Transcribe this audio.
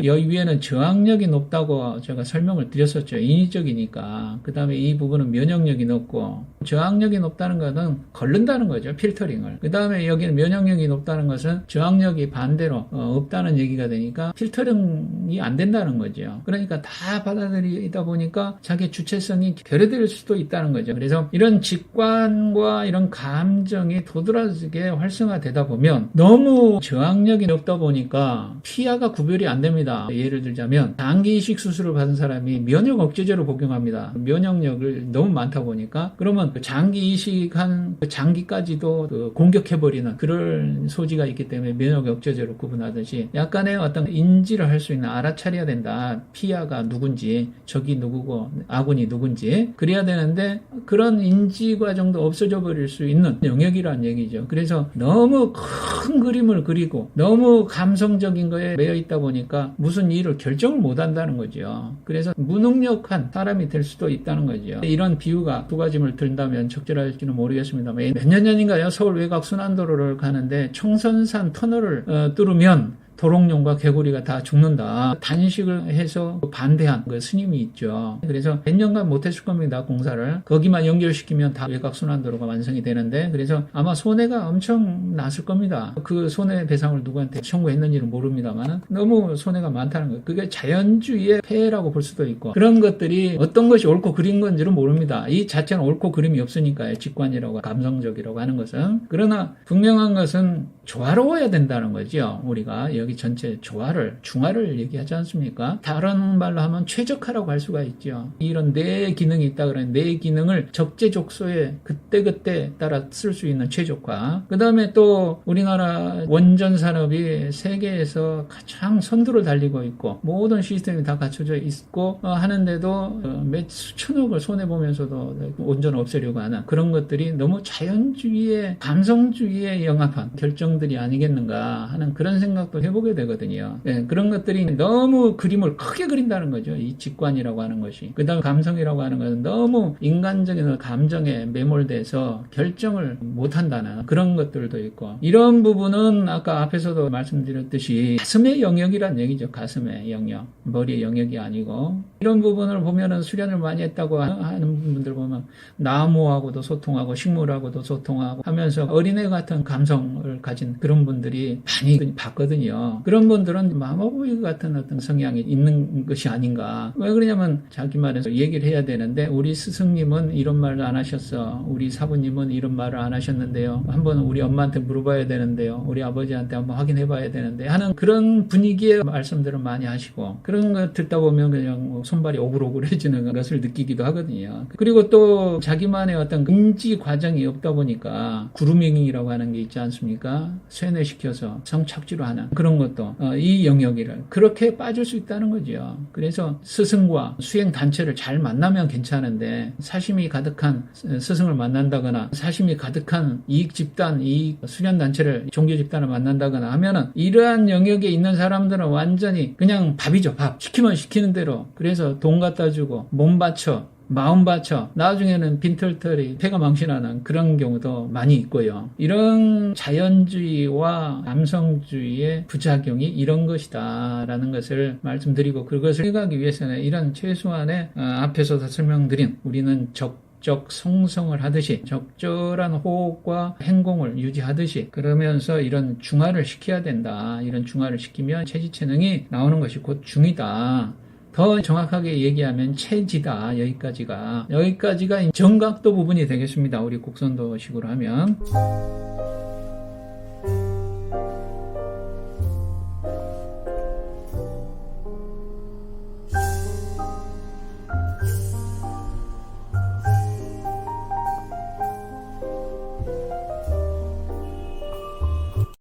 여기 위에는 저항력이 높다고 제가 설명을 드렸었죠. 인위적이니까. 그 다음에 이 부분은 면역력이 높고, 저항력이 높다는 것은 걷는다는 거죠. 필터링을. 그 다음에 여기는 면역력이 높다는 것은 저항력이 반대로 없다는 얘기가 되니까 필터링이 안 된다는 거죠. 그러니까 다 받아들이다 보니까 자기 주체성이 결여될 수도 있다는 거죠. 그래서 이런 직관과 이런 감정이 도드라지게 활성화되다 보면 너무 저항력이 높다 보니까 피하가 구별이 안 됩니다. 예를 들자면 장기 이식 수술을 받은 사람이 면역 억제제로 복용합니다. 면역력을 너무 많다 보니까 그러면 그 장기 이식한 그 장기까지도 그 공격해버리는 그런 소지가 있기 때문에 면역 억제제로 구분하듯이 약간의 어떤 인지를 할 수 있는 알아차려야 된다. 피하가 누군지, 적이 누구고 아군이 누군지 그래야 되는데 그런 인지 과정도 없어져 버릴 수 있는 영역이라는 얘기죠. 그래서 너무 큰 그림을 그리고 너무 감성적인 거에 매여 있다 보니까 무슨 일을 결정을 못 한다는 거죠. 그래서 무능력한 사람이 될 수도 있다는 거죠. 이런 비유가 두 가지를 든다면 적절할지는 모르겠습니다만 몇 년 전인가요? 서울 외곽 순환도로를 가는데 청선산 터널을 뚫으면 도롱뇽과 개구리가 다 죽는다. 단식을 해서 반대한 그 스님이 있죠. 그래서 몇 년간 못했을 겁니다. 공사를. 거기만 연결시키면 다 외곽순환도로가 완성이 되는데 그래서 아마 손해가 엄청 났을 겁니다. 그 손해배상을 누구한테 청구했는지는 모릅니다만 너무 손해가 많다는 거예요. 그게 자연주의의 폐해라고 볼 수도 있고 그런 것들이 어떤 것이 옳고 그린 건지는 모릅니다. 이 자체는 옳고 그름이 없으니까요. 직관이라고 감성적이라고 하는 것은. 그러나 분명한 것은 조화로워야 된다는 거죠. 우리가 여기 전체 중화를 얘기하지 않습니까? 다른 말로 하면 최적화라고 할 수가 있죠. 이런 네 기능이 있다 그러면 네 기능을 적재적소에 그때그때 따라 쓸 수 있는 최적화. 그 다음에 또 우리나라 원전 산업이 세계에서 가장 선두를 달리고 있고 모든 시스템이 다 갖춰져 있고 하는데도 몇 수천억을 손해보면서도 원전을 없애려고 하는 그런 것들이 너무 자연주의의 감성주의에 영합한 결정들이 아니겠는가 하는 그런 생각도 해보게 되거든요. 네, 그런 것들이 너무 그림을 크게 그린다는 거죠. 이 직관이라고 하는 것이. 그 다음 감성이라고 하는 것은 너무 인간적인 감정에 매몰돼서 결정을 못한다는 그런 것들도 있고 이런 부분은 아까 앞에서도 말씀드렸듯이 가슴의 영역이란 얘기죠. 가슴의 영역. 머리의 영역이 아니고 이런 부분을 보면은 수련을 많이 했다고 하는 분들 보면 나무하고도 소통하고 식물하고도 소통하고 하면서 어린애 같은 감성을 가진 그런 분들이 많이 봤거든요. 그런 분들은 마마보이 같은 어떤 성향이 있는 것이 아닌가. 왜 그러냐면 자기 말에서 얘기를 해야 되는데 우리 스승님은 이런 말을 안 하셨어. 우리 사부님은 이런 말을 안 하셨는데요. 한번 우리 엄마한테 물어봐야 되는데요. 우리 아버지한테 한번 확인해 봐야 되는데 하는 그런 분위기의 말씀들을 많이 하시고 그런 거 듣다 보면 그냥 손발이 오글오글해지는 것을 느끼기도 하거든요. 그리고 또 자기만의 어떤 인지 과정이 없다 보니까 그루밍이라고 하는 게 있지 않습니까? 쇠뇌시켜서 성착취로 하는 그런 것도 이 영역이를 그렇게 빠질 수 있다는 거죠. 그래서 스승과 수행 단체를 잘 만나면 괜찮은데 사심이 가득한 스승을 만난다거나 사심이 가득한 이익 집단, 이익 수련 단체를 종교 집단을 만난다거나 하면은 이러한 영역에 있는 사람들은 완전히 그냥 밥이죠. 밥. 시키면 시키는 대로. 그래서 돈 갖다 주고 몸 바쳐 마음 바쳐 나중에는 빈털털이 폐가 망신하는 그런 경우도 많이 있고요. 이런 자연주의와 남성주의의 부작용이 이런 것이다 라는 것을 말씀드리고 그것을 해가기 위해서는 이런 최소한의 앞에서도 설명드린 우리는 적적 성성을 하듯이 적절한 호흡과 행공을 유지하듯이 그러면서 이런 중화를 시켜야 된다. 이런 중화를 시키면 체지체능이 나오는 것이 곧 중이다. 더 정확하게 얘기하면 체지다. 여기까지가 정각도 부분이 되겠습니다. 우리 곡선도식으로 하면